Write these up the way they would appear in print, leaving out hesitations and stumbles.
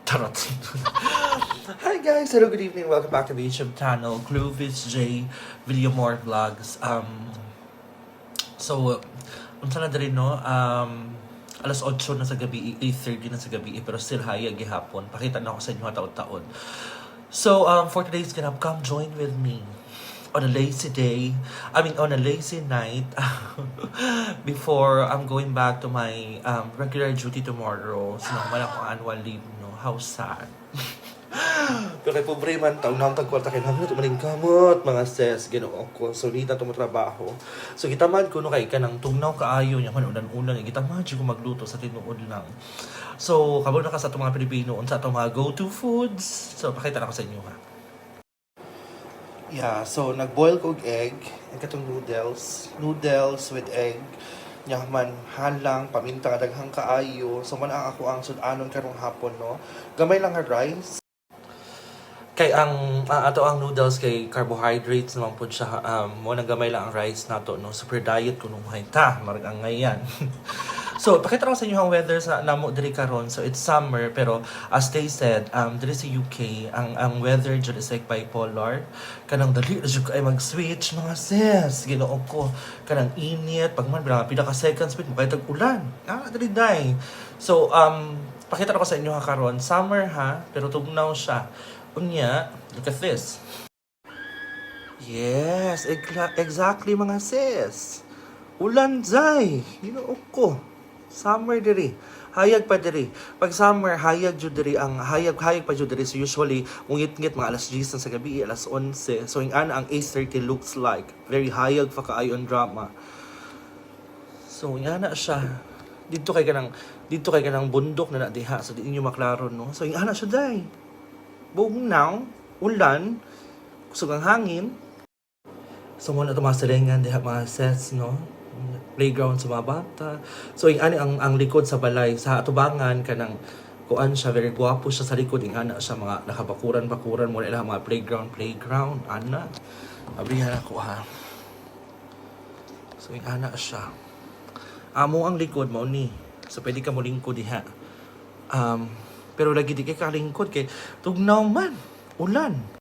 Charot. Hi guys, hello, good evening. Welcome back to the YouTube channel, Clovis J Video More Vlogs. Unsa na diri no? Alas 8 na sa gabi, 8:30 na sa gabi, pero still hayag gihapon. Pakita na ako sa inyo taon-taon. So, for today's ganap, come join with me on a lazy day. On a lazy night before I'm going back to my regular duty tomorrow. So, naman ako annual leave, no? How sad. Pero kay pobre man, taong na ang tagkwarta kay namin, tumaling kamot, mga sis, ginoo ko. So, dito ito trabaho. So, gitamad ko no kay ka ng tungnaw kaayo niya, unan-unan, gitamad siya ko magluto sa tinuod lang. So, kabalo na ka sa itong mga Pilipino, sa itong mga go-to foods. So, pakita na ko sa inyo ha. Yeah, so nag-boil ko egg, ang katong noodles with egg. Yaman, halang, paminta, daghang kaayo. So, man ang ako ang sudanon karong hapon, no? Gamay lang nga rice. Kay ato ang noodles kay carbohydrates naman po siya, mo nang gamay lang ang rice nato, no? Super diet ko nung ta, marag ang ngayon. So, pakita ko sa inyo ang weather sa namo diri karon. So, it's summer, pero as they said, diri sa UK, ang weather dyan is like bipolar. Kanang dali na dyan ay mag-switch, mga sis. Ginoo ko. Kanang init, pag man, pila ka seconds, mo kayo tag-ulan. Dali day. So, pakita ko sa inyo ha karon. Summer ha, pero tugnaw siya. Unya, look at this. Yes, exactly mga sis. Ulan day. Ginoo ko. Summer diri. Hayag pa diri. Pag summer, hayag jud diri ang hayag pa jud diri. So usually, ngit-ngit mga alas 10 sa gabi, alas 11. So ang 8:30 looks like very hayag pa kaayo ang drama. So na siya. Dito kay kanang bundok na diha. So di inyo maklaro no. So ang siya day. Bugnaw, ulan, kusog ang hangin. So mo na tumasalingan diha mga sets no. Playground sa mga bata. So, ang likod sa balay, sa atubangan, kanang kuan siya, very guwapo siya sa likod, ana siya, mga nakabakuran-bakuran mo nila, mga playground, ana. Abrihan ako ha. So, ana siya. Amo ang likod mo ni. So, pwede ka mo lingkod diha. Pero lagi di kay kalingkod kay tugnaw man, ulan.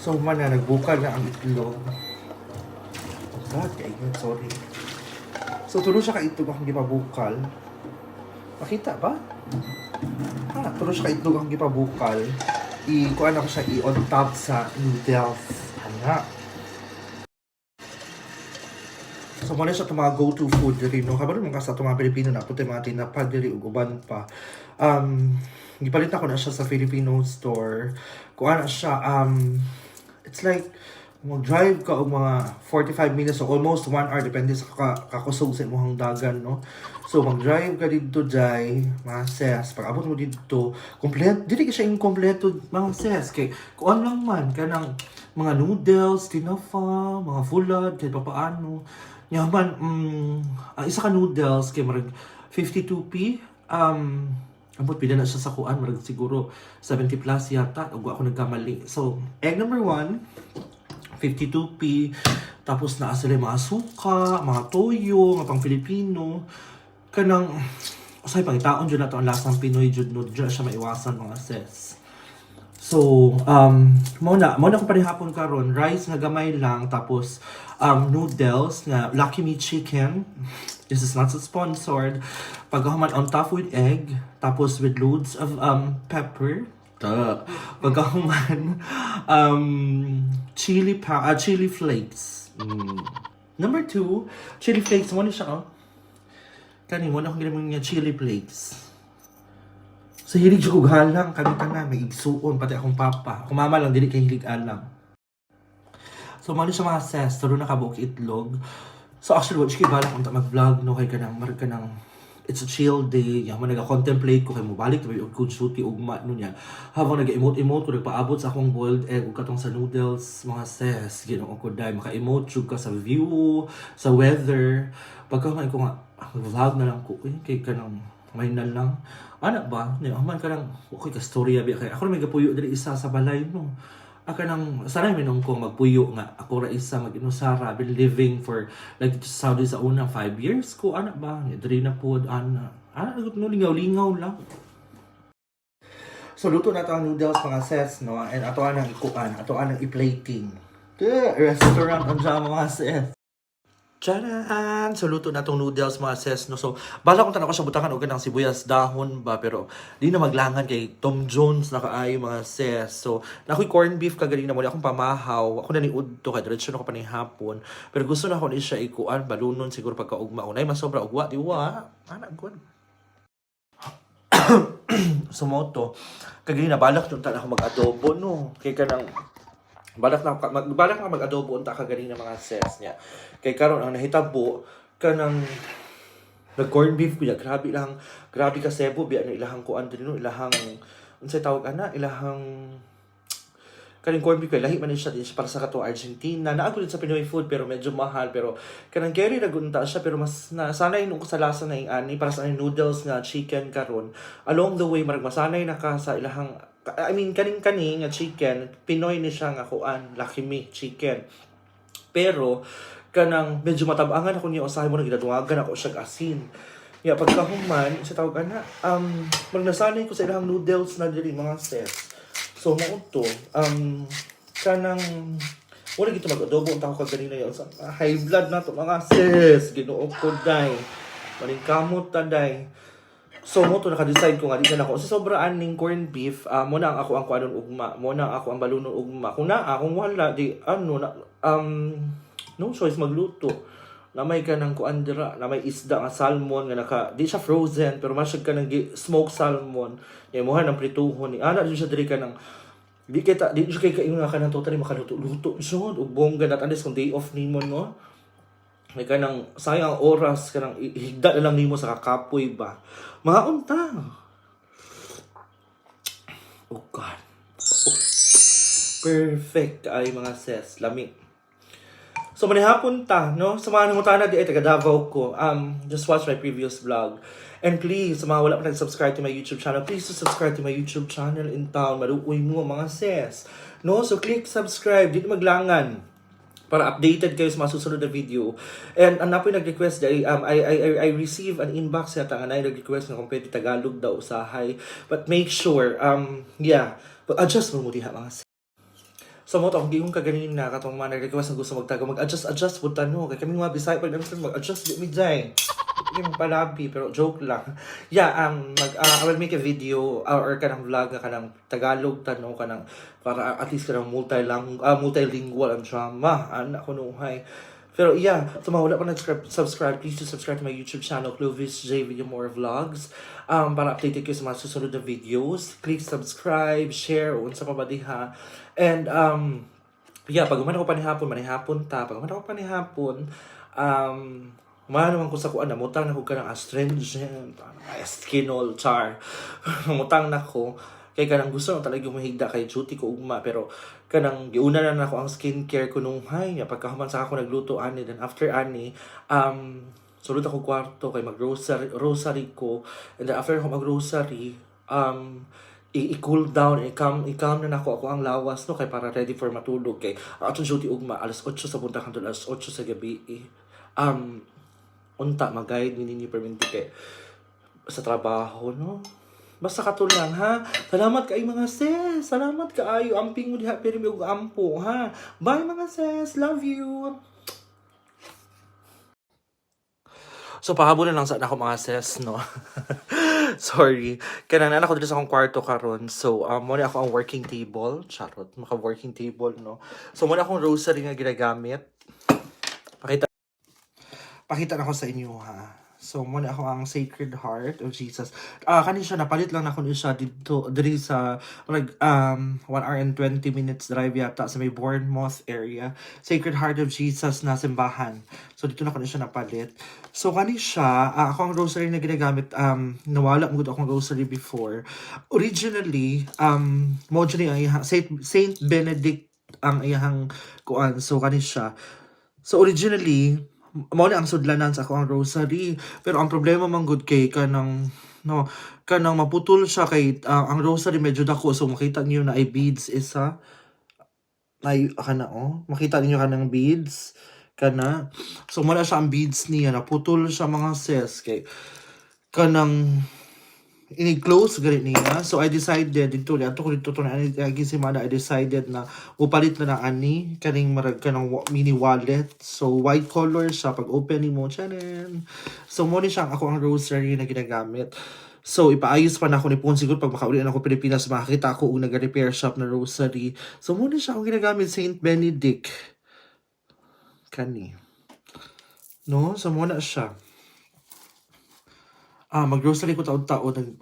So, man na nagbukal na ang itlog. Sorry. So, tulo siya kaitlog akong gipabukal. Makita ba? Tulo siya kaitlog akong gipabukal. Kuan ako siya on top sa noodles. So, muna siya itong mga go-to food diri, no? Kabalo mga sa itong mga Pilipino na puti mga tinapad diri, uguban pa. Gipalit ako na siya sa Filipino store. Kuan na siya, it's like, mag-drive ka o mga 45 minutes o almost 1 hour, depende sa kakusog sa imong dagan, no? So, mag-drive ka dito, Jai, mga sis. Pag abot mo dito, dito ka siya incompleto, mga sis. Kay, kung lang man, kanang mga noodles, tinafa, mga fulad, kahit papaano. Yaman, ang isa ka noodles, kay marag 52p, abot, pila na siya sa kuan, marag siguro 70 plus yata, o ako nagkamali. So, egg number 1, 52p, tapos naa sila mga suka, mga toyo, mga pang Filipino, kanang, usay pangitaon dyan na ito ang lasang Pinoy, dyan siya maiwasan mga sis. So, muna ko pa rin hapon karon, rice nga gamay lang, tapos noodles nga Lucky Me Chicken. This is not sponsored. Pagkahuman on top with egg, tapos with loads of pepper. Pagkahuman chili flakes. Number 2, chili flakes. Mo na siya, oh. Kani mo na akong ginamang niya chili flakes. Sa hilig ko halang, kami na may igsuon, pati akong papa. Akong mama lang, dili kay hilig alang. So, mo na siya mga ses, taro na kabuok itlog. So, actually, watch kay balak kung mag-vlog, no, kay kanang, it's a chill day. Yung nag-contemplate ko kay mo balik tabi og good shooty ugma no niya. Habang nag-emote ko nagpaabot sa akong boiled egg ug katong sa noodles, mga sis, ginoo ko dai maka-emote jud ka sa view, sa weather. Pagka man ko nga vlog na lang ko kay kanang may na lang. Ana ba? Ni man kanang okay ka storya bi kay ako may gapuyo diri isa sa balay no. aka nang sanay minong ko magpuyo nga ako ra isa mag-inusara been living for like dito sa Saudi sa unang 5 years ko ana ba diri na pod ana no lingaw-lingaw lang. So luto na to ang noodles mga sis no and ato anang ikuan ato anang i-plating. Restaurant ang drama mga sis. Tcharan! So, luto na tong noodles mga sis, no? So, bala kong tanong ko sa butangan o ganang sibuyas dahon ba, pero di na maglangan kay Tom Jones na kaayo mga sis. So, na ako'y corned beef kagaling na muli akong pamahaw. Ako na ni Udto, kay diretsyo na ko pa ni hapon. Pero gusto na ako ni siya ikuan, balunon siguro pagkaugma. Unay, masobra ugwa, diwa. Anak ko. Sumoto. Kagaling na balak yung ako mag-adobo, no? Kaya ka nang balak na mag-adobo unta ka galing ng mga sis niya. Kay karon ang nahitabo kanang nag-corn beef kuya, grabe ka sebo biya na ilahang kuan din no, ilahang unsay tawag ana, ilahang kaning corn beef kay lahi man siya din siya para sa kato Argentina. Naagod din sa Pinoy food pero medyo mahal pero kanang carry nagunta siya pero mas nasanay nung ko sa lasa na yung ani para sa noodles nga chicken karon. Along the way marag masanay na ka sa ilahang I mean, kaning-kaning nga chicken, Pinoy ni siya nga kuan, Lucky Me chicken. Pero, kanang medyo matabangan ako niya, usahay mo na ginadungagan ako siya asin. Ya, pagkahuman, sa tawag na, magnasanay ko sa ilang noodles na diri mga sis. So, mo to, kanang, wala gito mag-adobo, ang tawag ka ganina yun. High blood na to mga sis, ginuog ko day. Maling kamot ta day. So mo to naka-decide ko nga di na ako sa sobraan ning corned beef, muna ang ako ang kuanon ugma, muna ang ako ang balunon ugma. Kung kung wala di ano na no choice magluto. Na may ka ng kuandira, na may isda nga salmon nga di siya frozen pero masyag ka ng smoked salmon. Imuha ng prituhon ni ana di siya diri ka ng di siya kay kainga ka ng totally makaluto-luto. So ug bongga na tanis kung day off nimo no. May ka ng sayang oras ka ng higda na lang nimo sa kakapoy ba. Mga unta. Oh God. Oh. Perfect ay mga sis. Lami. So manihapon ta, no? Sa mga nangutana di ay taga Davao ko. Just watch my previous vlog. And please, sa mga wala pa nag-subscribe to my YouTube channel, please to subscribe to my YouTube channel in town. Maluoy mo mga sis. No? So click subscribe. Dito maglangan para updated kayo sa mga susunod na video. And ang napoy nag-request ay I receive an inbox yata nga na nag-request na kung pwede Tagalog daw usahay. But make sure but adjust mo diha mga. So mo to, kung giyong kaganin na katong mga nag-request na gusto magtago, mag-adjust po tanong. Kaya kami mga Bisaya pag mag-adjust di mi dyan. Yung palabi, pero joke lang. Yeah, I will make a video or kanang vlog nga kanang Tagalog tanong kanang para at least kanang multilingual ang drama. Anak ko nuhay. Pero yeah, so mga wala pa nag-subscribe, please do subscribe to my YouTube channel, Clovis J Video More Vlogs. Para updated kayo sa mga susunod na videos. Click subscribe, share, o unsa pa ba diha. And yeah, pag umano ko pa ni hapon ta. Pag umano ko pa ni hapon, naman ko sa kuan na mutang na ko kanang astringent, eskinol char. Mutang na ko kay kanang gusto na talaga mahigda kay duty ko ugma pero kanang giuna na nako ang skincare ko nung pagkahuman sa ako nagluto ani then after ani sulod ako kwarto kay mag-rosary ko and then after ako mag-rosary i-cool down, i-calm na nako ako ang lawas no kay para ready for matulog kay atong duty ugma alas 8 sa punta kanto alas 8 sa gabi unta mag-guide ninyo perminti kay sa trabaho no. Basta katulang ha. Salamat kay mga sis. Salamat kaayo amping mo diha pero mi og ampo ha. Bye mga sis. Love you. So pahabol na lang sa ako mga sis no. Sorry. Kaya na ako dito sa akong kwarto karon. So muna ako ang working table. Charot. Maka-working table no. So muna akong rosary nga ginagamit. Pakita na ko sa inyo ha. So, muna ako ang Sacred Heart of Jesus. Kanin siya, napalit lang ako siya dito sa 1 hour and 20 minutes drive yata sa may Bournemouth area. Sacred Heart of Jesus na simbahan. So, dito na ko siya napalit. So, kanin siya, ako ang rosary na ginagamit, nawala mo akong rosary before. Originally, Saint Benedict ang iyang kuan. So, kanin siya. So, originally, mao na ang sudlanan sa ako ang rosary pero ang problema man gud kay kanang maputol siya kay ang rosary medyo dako so makita niyo na ay beads isa ay kana makita ninyo kanang beads kana. So muna siya ang beads niya, naputol siya mga sis kay kanang ini-close ganit niya. So I decided dito ato ko dito to na gisimana, I decided na upalit na ng ani kaning marag kanang mini wallet. So white color siya pag open mo chanen. So mo ni siya ako ang rosary na ginagamit. So ipaayos pa na ako ni Pon siguro pag makauli na ako Pilipinas makakita ako og naga-repair shop na rosary. So mo ni siya akong ginagamit Saint Benedict kani. No, so mo na siya. Mag-grocery ko taon-taon,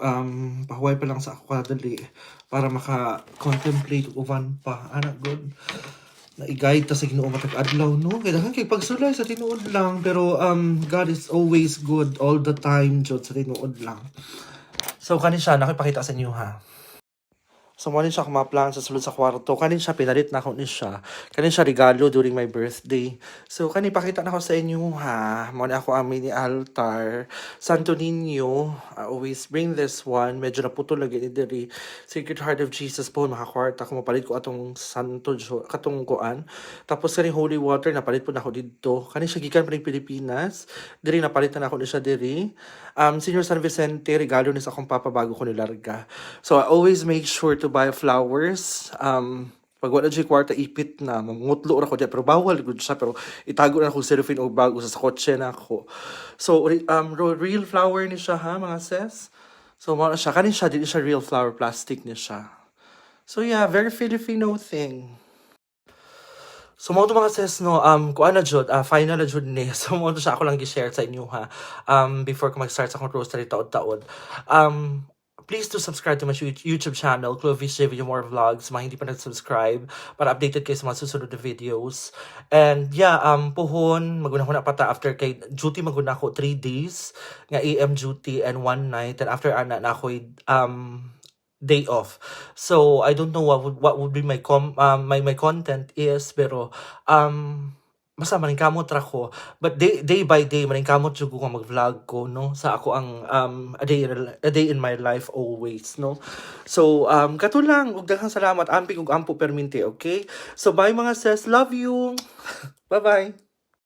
pahuway pa lang sa ako kadali para maka-contemplate uban pa. Anak good. Na-guide ta sa Ginoo matag adlaw no. Kaya kay pagsulay sa tinuod lang pero God is always good all the time jud sa tinuod lang. So kani siya nakipakita sa inyo ha. So, mo siya kumaplan sa sulod sa kwarto. Kanin siya, pinalit na ako ni siya. Kanin siya regalo during my birthday. So, kanin pakita na ako sa inyo ha. Mo ako ang mini altar. Santo Niño. I always bring this one. Medyo naputol lagi ni Diri. Sacred Heart of Jesus po. Makakwarta ko. Mapalit ko atong santo, katong kuan. Tapos kanin holy water. Napalit po na ako dito. Kanin siya gikan pa ng Pilipinas. Diri napalit na ako ni siya Diri. Senior San Vicente. Regalo ni sa akong papa bago ko nilarga. So, I always make sure to buy flowers. Pag wala dyan kwarta, ipit na. Mamutlo na ko dyan. Pero bawal good siya. Pero itago na ako cellophane o bago sa kotse na ako. So, real flower ni siya ha, mga sis. So, mga siya. Kanin siya, din siya real flower. Plastic ni siya. So, yeah, very Filipino thing. So, mga mga sis, no, kuan na jud, final na jud ni. So, mga siya ako lang gi-share sa inyo ha. Before ko mag-start sa akong roastery taod-taod. Please do subscribe to my YouTube channel, Clovis J Video More Vlogs, mga hindi pa nag-subscribe, para updated kayo sa mga susunod na videos. And yeah, puhon, maguna ko na pata after kay duty, maguna ko 3 days, nga AM duty and 1 night, and after ana na ako day off. So I don't know what would be my content is, pero basta maningkamot ra ko, but day by day maningkamot jud ko mag-vlog ko no sa ako ang a day in my life always no. So kato lang, ug daghang salamat, amping ug ampo permente, okay? So bye mga sis, love you. Bye bye.